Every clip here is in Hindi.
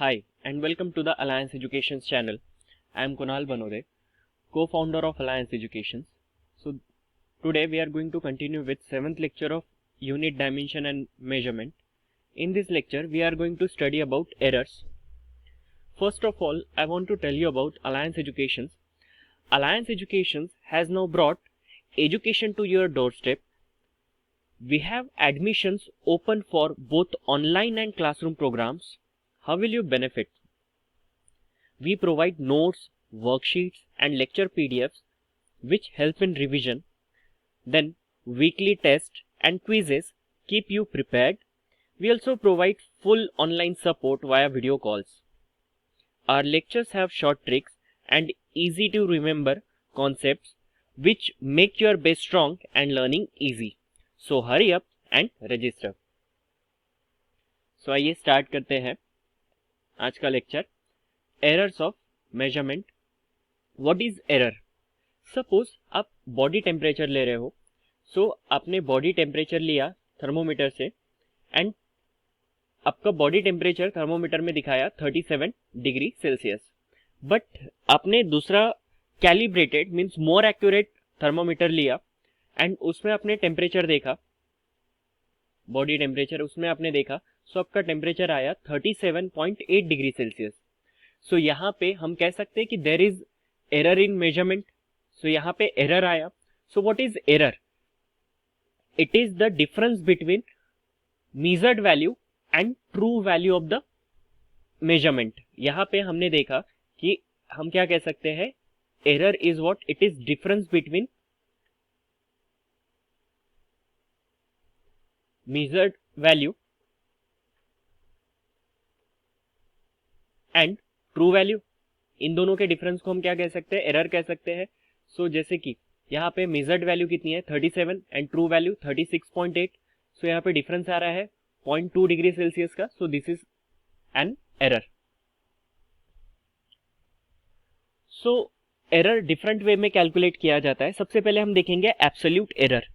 Hi and welcome to the Alliance Educations channel. I am Kunal Banode, co-founder of Alliance Educations. So today we are going to continue with 7th lecture of Unit Dimension and Measurement. In this lecture we are going to study about errors. First of all, I want to tell you about Alliance Educations. Alliance Educations has now brought education to your doorstep. We have admissions open for both online and classroom programs. How will you benefit? We provide notes, worksheets and lecture PDFs which help in revision. Then weekly tests and quizzes keep you prepared. We also provide full online support via video calls. Our lectures have short tricks and easy to remember concepts which make your base strong and learning easy. So hurry up and register. So आइए स्टार्ट करते हैं आज का lecture. Errors of measurement. What is error? Suppose आप बॉडी टेम्परेचर ले रहे हो. सो आपने बॉडी टेम्परेचर लिया थर्मोमीटर से एंड आपका बॉडी टेम्परेचर थर्मोमीटर में दिखाया 37 डिग्री सेल्सियस. बट आपने दूसरा calibrated means more accurate thermometer लिया एंड उसमें आपने टेम्परेचर देखा, बॉडी टेम्परेचर उसमें आपने देखा. सो आपका टेम्परेचर आया 37.8 डिग्री सेल्सियस. सो यहाँ पे हम कह सकते हैं कि there is error in measurement. So यहाँ पे एरर आया. So what is error? It is the difference between measured value and true value of the measurement. यहाँ पे हमने देखा कि हम क्या कह सकते हैं, error is what? It is difference between measured value and true value. इन दोनों के डिफरेंस को हम क्या कह सकते हैं? एरर कह सकते हैं. सो जैसे कि यहाँ पे मेजर्ड वैल्यू कितनी है 37 एंड ट्रू वैल्यू 36.8. सो यहाँ पे डिफरेंस आ रहा है 0.2 डिग्री सेल्सियस का. So this is an error. So error different way में कैलकुलेट किया जाता है. सबसे पहले हम देखेंगे absolute error.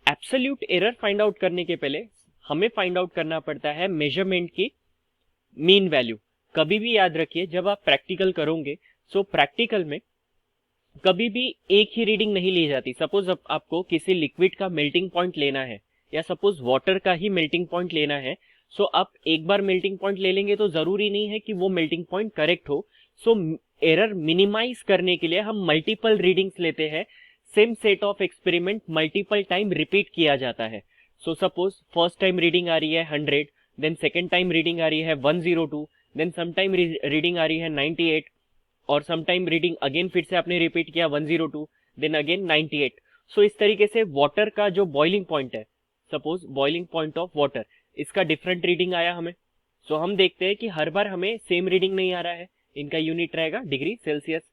Absolute error find out करने के पहले हमें फाइंड आउट करना पड़ता है मेजरमेंट की मीन वैल्यू. कभी भी याद रखिए जब आप प्रैक्टिकल करोगे, सो प्रैक्टिकल में कभी भी एक ही रीडिंग नहीं ली जाती. सपोज आपको किसी लिक्विड का मेल्टिंग पॉइंट लेना है या सपोज वाटर का ही मेल्टिंग पॉइंट लेना है. सो आप एक बार मेल्टिंग पॉइंट ले लेंगे तो जरूरी नहीं है कि वो मेल्टिंग पॉइंट करेक्ट हो. सो एरर मिनिमाइज करने के लिए हम मल्टीपल रीडिंग्स लेते हैं. Same set of experiment multiple time repeat किया जाता है. So suppose first time reading आ रही है 100, देन सेकेंड टाइम रीडिंग आ रही है 102, देन सम टाइम रीडिंग आ रही है 98 और सम टाइम रीडिंग अगेन फिर से आपने रिपीट किया 102, देन अगेन 98. सो इस तरीके से वाटर का जो बॉइलिंग पॉइंट है, suppose boiling point of water, इसका डिफरेंट रीडिंग आया हमें. सो हम देखते हैं कि हर बार हमें सेम रीडिंग नहीं आ रहा है. इनका यूनिट रहेगा डिग्री सेल्सियस.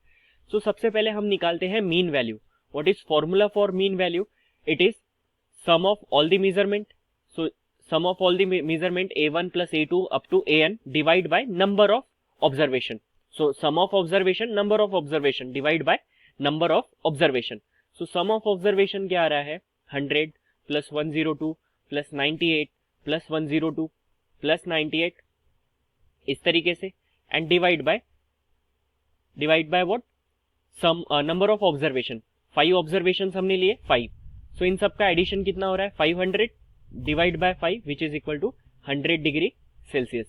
सो सबसे पहले हम निकालते हैं mean value. What is formula for mean value? It is sum of all the measurement. So sum of all the measurement a1 plus a2 up to an divide by number of observation. So sum of observation, number of observation divide by number of observation. So sum of observation क्या आ रहा है? 100 plus 102 plus 98 plus 102 plus 98 इस तरीके से and divide by what? Sum number of observation. 5 observations हमने लिए 5. So इन सब का एडिशन कितना हो रहा है? 500 divide by 5 which is equal to 100 degree Celsius.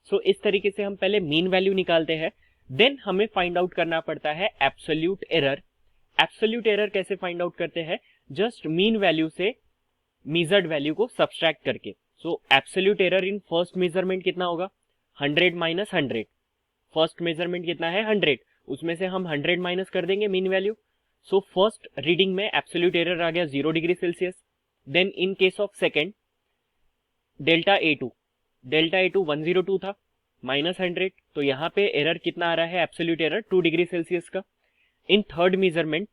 So इस तरीके से हम पहले मीन वैल्यू निकालते हैं. देन हमें फाइंड आउट करना पड़ता है एब्सोल्यूट एरर. एब्सोल्यूट एरर कैसे फाइंड आउट करते हैं? जस्ट मीन वैल्यू से मेजर्ड वैल्यू को सब्सट्रैक्ट करके. सो absolute error in first measurement कितना होगा? 100 माइनस 100. फर्स्ट मेजरमेंट कितना है? 100. उसमें से हम 100 माइनस कर देंगे mean value. So first reading में एब्सोल्यूट एरर आ गया 0 degree Celsius. Then in case of second delta A2 102 था माइनस 100. तो यहाँ पे एरर कितना आ रहा है? एब्सोल्यूट एरर 2 डिग्री सेल्सियस का. In third measurement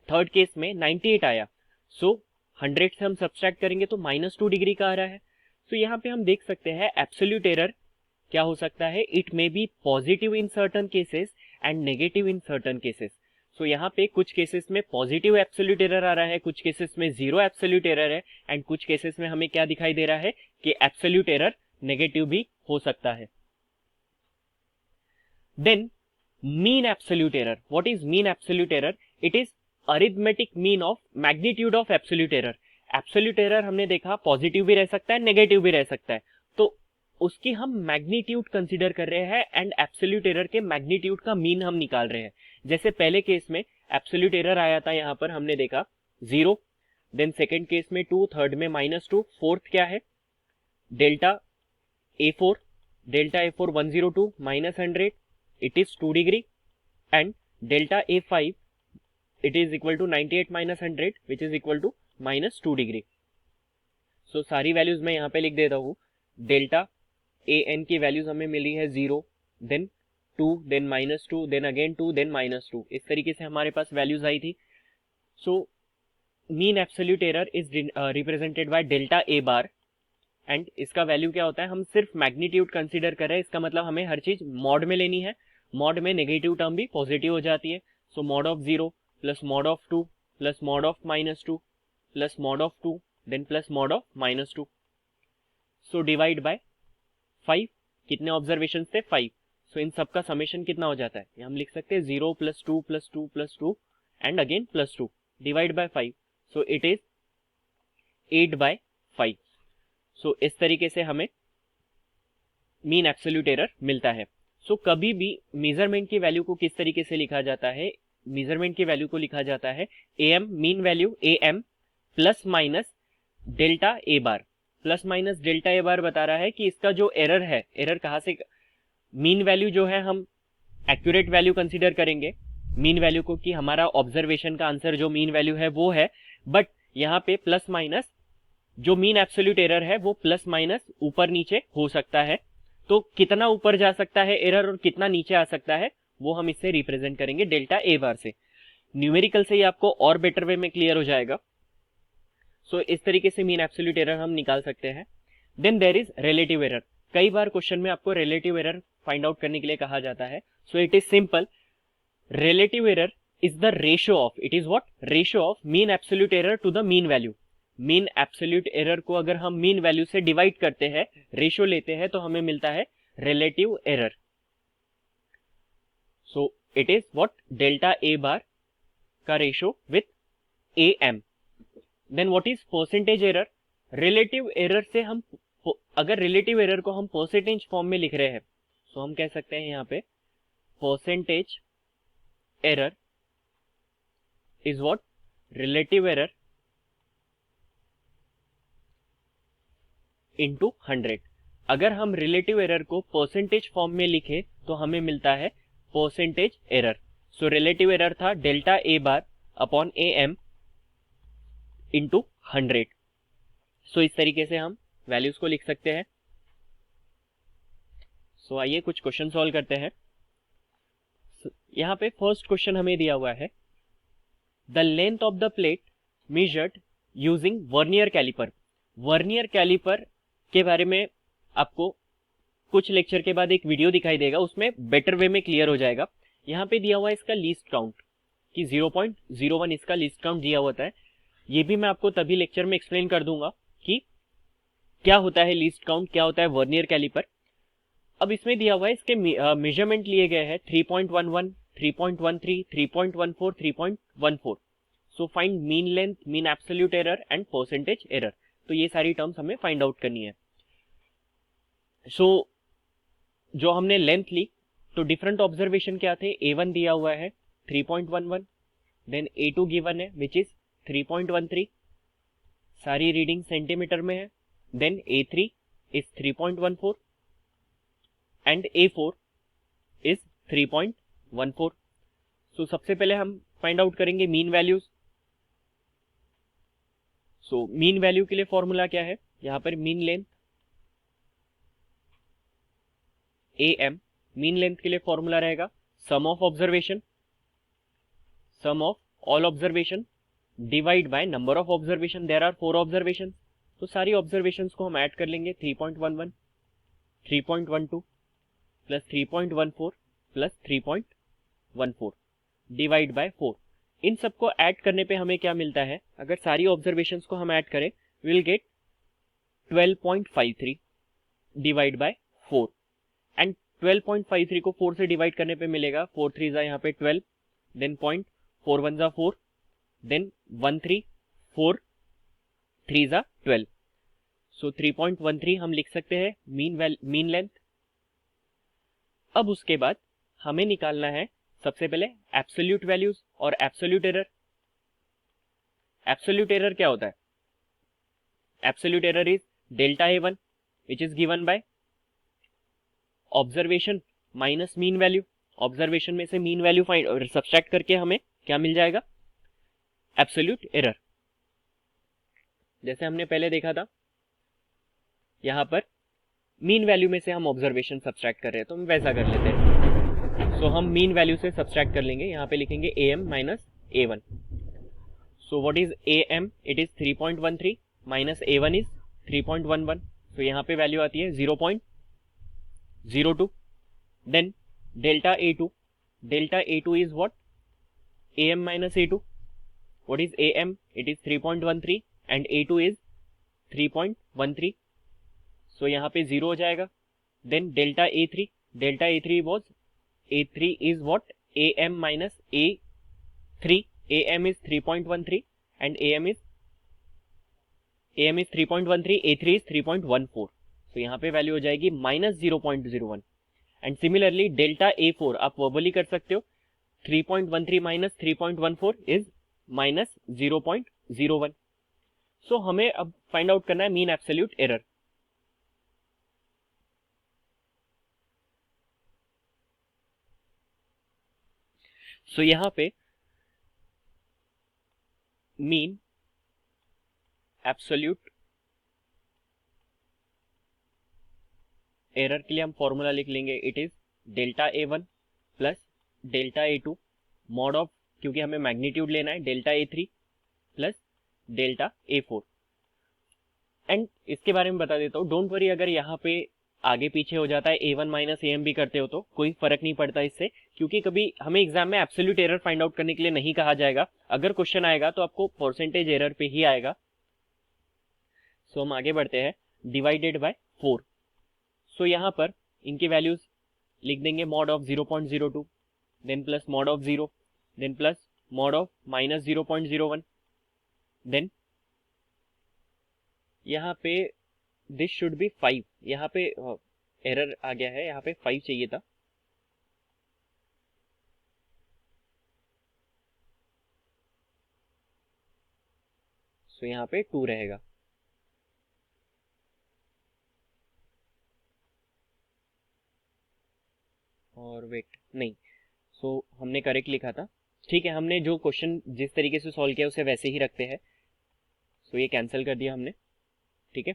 third case में 98 आया. सो 100 से हम सब्सट्रैक्ट करेंगे तो माइनस 2 डिग्री का आ रहा है. तो यहाँ पे हम देख सकते हैं एब्सोल्यूट एरर क्या हो सकता है? It may be positive in certain cases and negative in certain cases. So यहाँ पे कुछ केसेस में पॉजिटिव एब्सोल्यूट एरर आ रहा है, कुछ केसेस में जीरो एब्सोल्यूट एरर है एंड कुछ केसेस में हमें क्या दिखाई दे रहा है कि एब्सोल्यूट एरर नेगेटिव भी हो सकता है. Then mean absolute error. What is mean absolute error? It is arithmetic mean of magnitude of absolute error. Absolute error हमने देखा पॉजिटिव भी रह सकता है, नेगेटिव भी रह सकता है, तो उसकी हम मैग्नीट्यूड कंसीडर कर रहे हैं एंड एब्सोल्यूट एरर के मैग्नीट्यूड का मीन हम निकाल रहे हैं. जैसे पहले केस में एब्सोल्यूट एरर आया था, यहां पर हमने देखा 0, देन सेकेंड केस में 2, थर्ड में -2, फोर्थ क्या है delta A4, delta A4 102 -100, it is 2 degree, and delta A5 it is equal to 98 minus 100 which is equal to -2 degree. So सारी वैल्यूज मैं यहाँ पे लिख देता हूँ. डेल्टा AN की वैल्यूज हमें मिली है 0, then 2, then -2, then again 2, then -2. इस तरीके से हमारे पास वैल्यूज आई थी. So mean absolute error is represented by delta A bar and इसका वैल्यू क्या होता है, हम सिर्फ मैग्नीट्यूड कंसीडर कर रहे हैं. इसका मतलब हमें हर चीज मॉड में लेनी है. मॉड में नेगेटिव टर्म भी पॉजिटिव हो जाती है. So mod of 0 plus mod of 2 plus mod of -2 plus mod of 2 then plus mod of -2. So divide by 5. कितने ऑब्जर्वेशन थे? 5. सो इन सबका समेशन कितना हो जाता है? ये हम लिख सकते हैं 0 plus 2 plus 2 plus 2 and again plus 2 divide by 5. So it is 8/5. सो इस तरीके से हमें मीन एब्सोल्यूट एरर मिलता है. सो कभी भी मेजरमेंट की वैल्यू को किस तरीके से लिखा जाता है? मेजरमेंट की वैल्यू को लिखा जाता है AM mean value AM plus minus delta A bar. Plus minus delta A बार बता रहा है कि इसका जो एरर है, एरर कहाँ से, मीन वैल्यू जो है हम एक्यूरेट वैल्यू कंसीडर करेंगे मीन वैल्यू को, कि हमारा ऑब्जर्वेशन का आंसर जो मीन वैल्यू है वो है. बट यहाँ पे प्लस माइनस जो मीन एब्सोल्यूट एरर है वो प्लस माइनस ऊपर नीचे हो सकता है. तो कितना ऊपर जा सकता है एरर और कितना नीचे आ सकता है वो हम इससे रिप्रेजेंट करेंगे डेल्टा A बार से. न्यूमेरिकल से ही आपको और बेटर वे में क्लियर हो जाएगा. सो इस तरीके से मीन एब्सोल्यूट एरर हम निकाल सकते हैं. Then there is relative error. कई बार क्वेश्चन में आपको रिलेटिव एरर फाइंड आउट करने के लिए कहा जाता है. So it is simple. Relative error is the ratio of, it is what, ratio of mean absolute error to the mean value. Mean absolute error को अगर हम मीन वैल्यू से डिवाइड करते हैं, रेशियो लेते हैं, तो हमें मिलता है relative error. So it is what, delta A bar का ratio with AM. Then what is percentage error? Relative error से हम, अगर रिलेटिव एरर को हम परसेंटेज फॉर्म में लिख रहे हैं, तो हम कह सकते हैं यहाँ पे percentage error is what, relative error into 100. अगर हम रिलेटिव एरर को परसेंटेज फॉर्म में लिखे तो हमें मिलता है percentage error. So relative error था delta A bar upon AM into 100. So इस तरीके से हम वैल्यूज को लिख सकते हैं. सो आइए कुछ क्वेश्चन सॉल्व करते हैं. यहाँ पे फर्स्ट क्वेश्चन हमें दिया हुआ है, the length of the plate measured using vernier caliper. Vernier caliper के बारे में आपको कुछ लेक्चर के बाद एक वीडियो दिखाई देगा, उसमें बेटर वे में क्लियर हो जाएगा. यहाँ पे दिया हुआ है इसका लीस्ट काउंट कि 0.01 इसका लीस्ट काउंट दिया होता है. ये भी मैं आपको तभी लेक्चर में एक्सप्लेन कर दूंगा कि क्या होता है लीस्ट काउंट, क्या होता है वर्नियर कैलिपर. अब इसमें दिया हुआ है इसके मेजरमेंट लिए गए हैं 3.11, 3.13, 3.14, 3.14. So find mean length, mean absolute error and percentage error. तो ये सारी टर्म्स हमें फाइंड आउट करनी है. सो जो हमने लेंथ ली, तो डिफरेंट ऑब्जर्वेशन क्या थे? A1 दिया हुआ है 3.11, देन A2 गिवन है विच इज 3.13, सारी रीडिंग सेंटीमीटर में है. Then A3 is 3.14 and A4 is 3.14. So सबसे पहले हम फाइंड आउट करेंगे mean values. So mean value के लिए फॉर्मूला क्या है? यहां पर mean length AM, mean length के लिए फॉर्मूला रहेगा sum of observation, sum of all observation divide by number of observation. There are 4 observation. तो सारी ऑब्जर्वेशंस को हम ऐड कर लेंगे. 3.11, 3.12 प्लस 3.14 प्लस 3.14 डिवाइड बाय 4. इन सबको ऐड करने पे हमें क्या मिलता है? अगर सारी ऑब्जर्वेशंस को हम ऐड करें, will get 12.53 divide by 4. And 12.53 को 4 से डिवाइड करने पे मिलेगा 4 3 जा यहाँ पे 12, देन पॉइंट 4 1 जा 4, देन 1 3 4 3 जा 12, सो 3.13 हम लिख सकते हैं मीन लेंथ। अब उसके बाद हमें निकालना है सबसे पहले एब्सोल्यूट वैल्यूज और एब्सोल्यूट एरर। एब्सोल्यूट एरर क्या होता है? Absolute error is delta A1 which is given by observation minus mean value. Observation में से मीन वैल्यू फाइंड सब्सट्रैक्ट करके हमें क्या मिल जाएगा? Absolute error. जैसे हमने पहले देखा था, यहां पर मीन वैल्यू में से हम ऑब्जर्वेशन सब्सट्रैक्ट कर रहे हैं, तो हम वैसा कर लेते हैं। सो हम मीन वैल्यू से सब्सट्रैक्ट कर लेंगे, यहां पे लिखेंगे AM minus A1। So what is AM? It is 3.13 minus A1 is 3.11। So यहाँ पे वैल्यू आती है 0.02। Then delta A2, delta A2 is what? AM minus A2। What is AM? It is 3.13 and A2 is 3.13, so यहाँ पे 0 हो जाएगा। Then delta A3, delta A3 was A3 is what? AM minus A3। AM is 3.13 and AM is 3.13, A3 is 3.14, so यहाँ पे वैल्यू हो जाएगी minus 0.01। And similarly delta A4 आप वर्बली कर सकते हो, 3.13 माइनस 3.14 इज माइनस 0.01। सो हमें अब फाइंड आउट करना है मीन एब्सोल्यूट एरर। सो यहाँ पे मीन एब्सोल्यूट एरर के लिए हम फॉर्मूला लिख लेंगे, it is delta A1 plus delta A2 mod of, क्योंकि हमें मैग्नीट्यूड लेना है, delta A3 plus delta A4। And इसके बारे में बता देता हूँ, डोंट वरी अगर यहाँ पे आगे पीछे हो जाता है, A1 माइनस AM भी करते हो तो कोई फर्क नहीं पड़ता इससे, क्योंकि कभी हमें एग्जाम में एब्सोल्यूट एरर फाइंड आउट करने के लिए नहीं कहा जाएगा। अगर क्वेश्चन आएगा तो आपको परसेंटेज एरर पे ही आएगा। सो हम आगे बढ़ते हैं, डिवाइडेड बाय 4। सो यहाँ पर इनकी वैल्यूज लिख देंगे, mod of 0.02, then plus mod of 0, then plus mod of minus 0.01, then यहाँ पे दिस शुड बी 5, यहाँ पे एरर आ गया है, यहाँ पे 5 चाहिए था। सो यहाँ पे 2 रहेगा। और वेट नहीं, सो हमने करेक्ट लिखा था, ठीक है। हमने जो क्वेश्चन जिस तरीके से सॉल्व किया उसे वैसे ही रखते हैं। सो ये कैंसिल कर दिया हमने, ठीक है।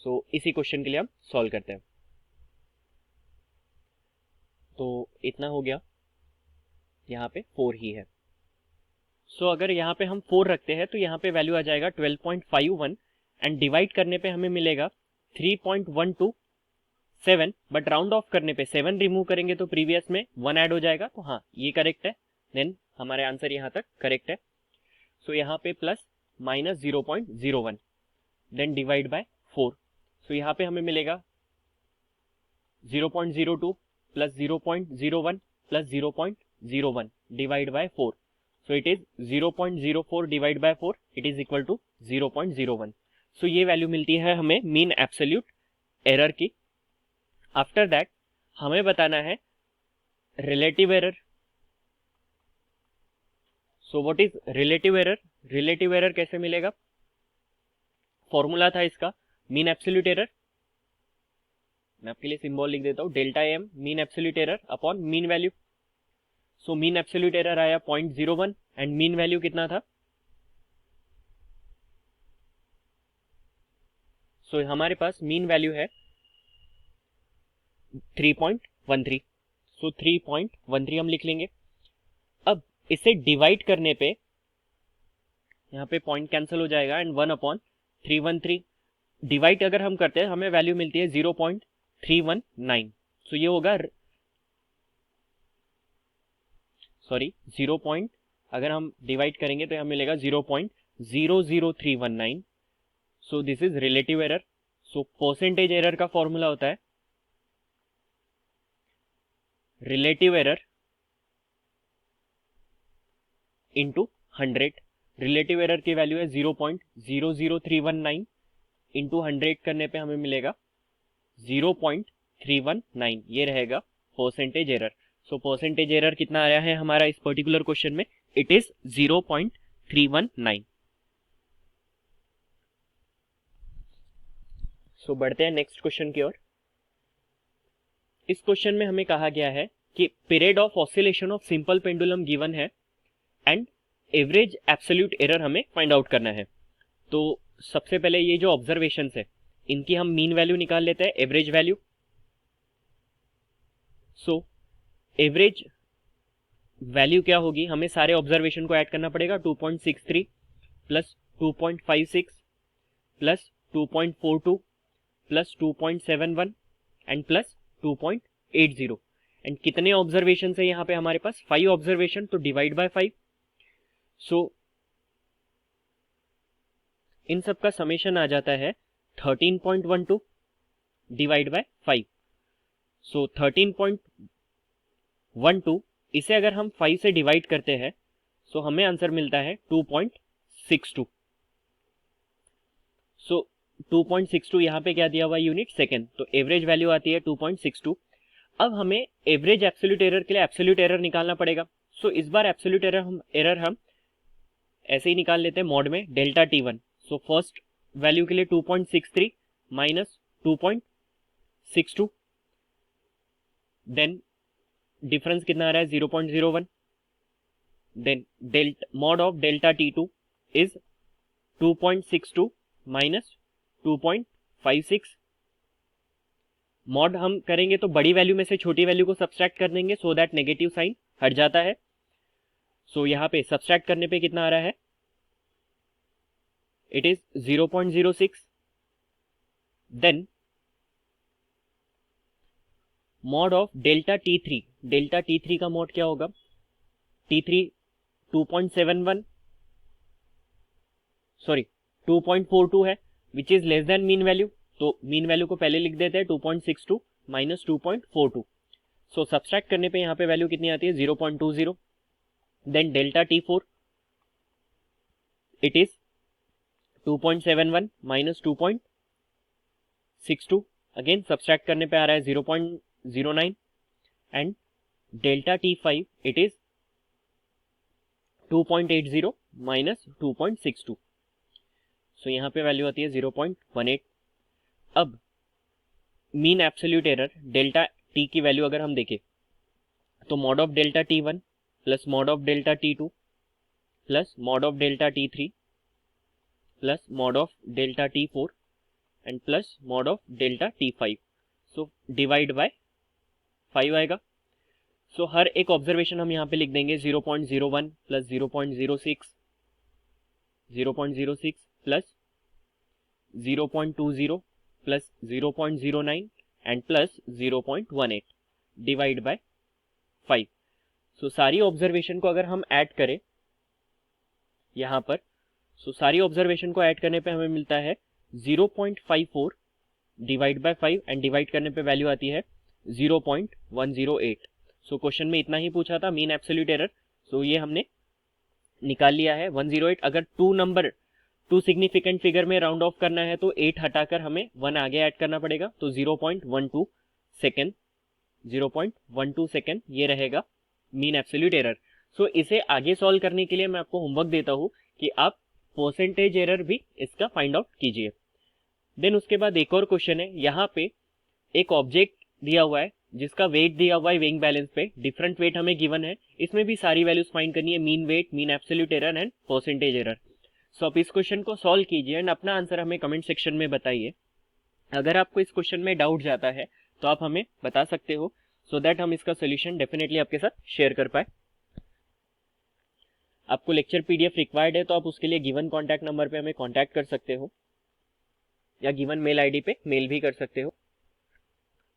सो इसी क्वेश्चन के लिए हम सॉल्व करते हैं। तो इतना हो गया, यहाँ पे 4 ही है। सो अगर यहाँ पे हम 4 रखते हैं तो यहाँ पे वैल्यू आ जाएगा 12.51 एंड डिवाइड करने पे हमें मिलेगा 3.127, बट राउंड ऑफ करने पे 7 रिमूव करेंगे तो प्रीवियस में 1 ऐड हो जाएगा, तो हाँ ये करेक्ट है। देन हमारे आंसर यहाँ तक करेक्ट है। सो यहाँ पे plus minus 0.01, then divide by 4। So यहाँ पे हमें मिलेगा 0.02 plus 0.01 plus 0.01 divide by 4। So it is 0.04 divide by 4, it is equal to 0.01। So ये वैल्यू मिलती है हमें मीन एब्सोल्यूट एरर की। आफ्टर दैट हमें बताना है relative error. So what is relative error? Relative error कैसे मिलेगा? फॉर्मूला था इसका मीन एब्सोल्यूट एरर, मैं आपके लिए सिंबल लिख देता हूं, delta M mean absolute error upon mean value. सो मीन एब्सोल्यूट एरर आया 0.01 एंड मीन वैल्यू कितना था? सो हमारे पास मीन वैल्यू है 3.13। सो 3.13 हम लिख लेंगे। अब इसे डिवाइड करने पे यहाँ पे पॉइंट कैंसिल हो जाएगा एंड 1 अपॉन 313 डिवाइड अगर हम करते हैं हमें वैल्यू मिलती है 0.319। सो ये होगा सॉरी 0. अगर हम डिवाइड करेंगे तो हमें मिलेगा 0.00319। So this is relative error. So percentage error का फॉर्मूला होता है relative error into 100। Relative error की वैल्यू है 0.00319 इंटू 100 करने पे हमें मिलेगा 0.319, ये रहेगा percentage error. So percentage error कितना आया है हमारा इस पर्टिकुलर क्वेश्चन में, इट इज 0.319। सो बढ़ते हैं नेक्स्ट क्वेश्चन की ओर। इस क्वेश्चन में हमें कहा गया है कि period of oscillation of simple pendulum given है एंड एवरेज एब्सोल्यूट एरर हमें फाइंड आउट करना है। तो सबसे पहले ये जो ऑब्जर्वेशंस है इनकी हम मीन वैल्यू निकाल लेते हैं, average value. So average value क्या होगी, हमें सारे ऑब्जर्वेशन को ऐड करना पड़ेगा। 2.63 plus 2.56 plus 2.42 plus 2.71 and plus 2.80। And कितने ऑब्जर्वेशन है यहाँ पे हमारे पास, 5 ऑब्जर्वेशन, तो डिवाइड बाय 5। सो इन सब का समेशन आ जाता है 13.12 डिवाइड बाय 5। सो 13.12 इसे अगर हम 5 से डिवाइड करते हैं सो हमें आंसर मिलता है 2.62। सो 2.62 यहाँ पे क्या दिया हुआ यूनिट सेकेंड, तो एवरेज वैल्यू आती है 2.62। अब हमें एवरेज एब्सोल्यूट एरर के लिए एब्सोल्यूट एरर निकालना पड़ेगा। सो इस बार एब्सोल्यूट एरर हम ऐसे ही निकाल लेते हैं मॉड में delta T1। So first value के लिए 2.63 माइनस 2.62, देन डिफरेंस कितना आ रहा है 0.01, then mod of delta T2 is 2.62 minus 2.56। Mod हम करेंगे तो बड़ी वैल्यू में से छोटी वैल्यू को सब्सट्रैक्ट कर देंगे सो दैट नेगेटिव साइन हट जाता है। सो यहाँ पे सब्सट्रैक्ट करने पे कितना आ रहा है, it is 0.06। Then mod of delta T3, delta T3 का मॉड क्या होगा, T3 2.71 सॉरी 2.42 है which is less than mean value, तो मीन वैल्यू को पहले लिख देते हैं 2.62 माइनस 2.42। सो सब्सट्रैक्ट करने पे यहाँ पे वैल्यू कितनी आती है 0.20। Then delta T4 it is 2.71 minus 2.62, again subtract करने पे आ रहा है 0.09। And delta T5 it is 2.80 minus 2.62। So यहाँ पे वैल्यू आती है 0.18। अब mean absolute error delta T की वैल्यू अगर हम देखें तो mod of delta T1 plus mod of delta T2 plus mod of delta T3 plus mod of delta T4 and plus mod of delta T5। So divide by 5 आएगा। सो हर एक ऑब्जर्वेशन हम यहाँ पे लिख देंगे 0.01 plus 0.06, 0.06 plus 0.20 plus 0.09 and plus 0.18 divide by 5। सो सारी ऑब्जर्वेशन को अगर हम ऐड करें यहाँ पर, सो सारी ऑब्जर्वेशन को ऐड करने पे हमें मिलता है 0.54 डिवाइड बाय 5 एंड डिवाइड करने पे वैल्यू आती है 0.108। सो क्वेश्चन में इतना ही पूछा था मीन एब्सोल्यूट एरर, सो ये हमने निकाल लिया है 108। अगर टू सिग्निफिकेंट फिगर में राउंड ऑफ करना है तो 8 हटाकर हमें 1 आगे ऐड करना पड़ेगा, तो 0.12 सेकेंड, 0.12 सेकेंड ये रहेगा मीन एब्सोल्यूट एरर। सो इसे आगे सॉल्व करने के लिए मैं आपको होमवर्क देता हूँ कि आप परसेंटेज एरर भी इसका फाइंड आउट कीजिए। देन उसके बाद एक और क्वेश्चन है, यहाँ पे एक ऑब्जेक्ट दिया हुआ है जिसका वेट दिया हुआ है वेइंग बैलेंस पे, डिफरेंट वेट हमें गिवन है, इसमें भी सारी वैल्यूज फाइंड करनी है, mean weight, mean absolute error and percentage error. So आप इस क्वेश्चन को सॉल्व कीजिए एंड अपना आंसर हमें कमेंट सेक्शन में बताइए। अगर आपको इस क्वेश्चन में डाउट जाता है तो आप हमें बता सकते हो सो दैट हम इसका सोल्यूशन डेफिनेटली आपके साथ शेयर कर पाए। आपको लेक्चर PDF रिक्वायर्ड है तो आप उसके लिए गिवन कॉन्टैक्ट नंबर पे हमें कॉन्टैक्ट कर सकते हो या गिवन मेल ID पे मेल भी कर सकते हो।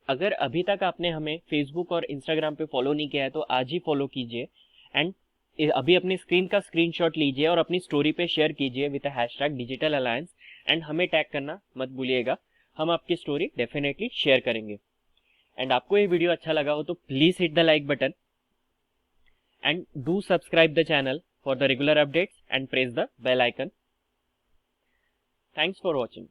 अगर अभी तक आपने हमें फेसबुक और इंस्टाग्राम पे फॉलो नहीं किया है तो आज ही फॉलो कीजिए एंड अभी अपनी स्क्रीन का स्क्रीनशॉट लीजिए और अपनी स्टोरी पे शेयर कीजिए with hashtag digital alliance and हमें टैग करना मत भूलिएगा, हम आपकी स्टोरी डेफिनेटली शेयर करेंगे। एंड आपको ये वीडियो अच्छा लगा हो तो please hit the like button and do subscribe the channel for the regular updates and press the bell icon. Thanks for watching.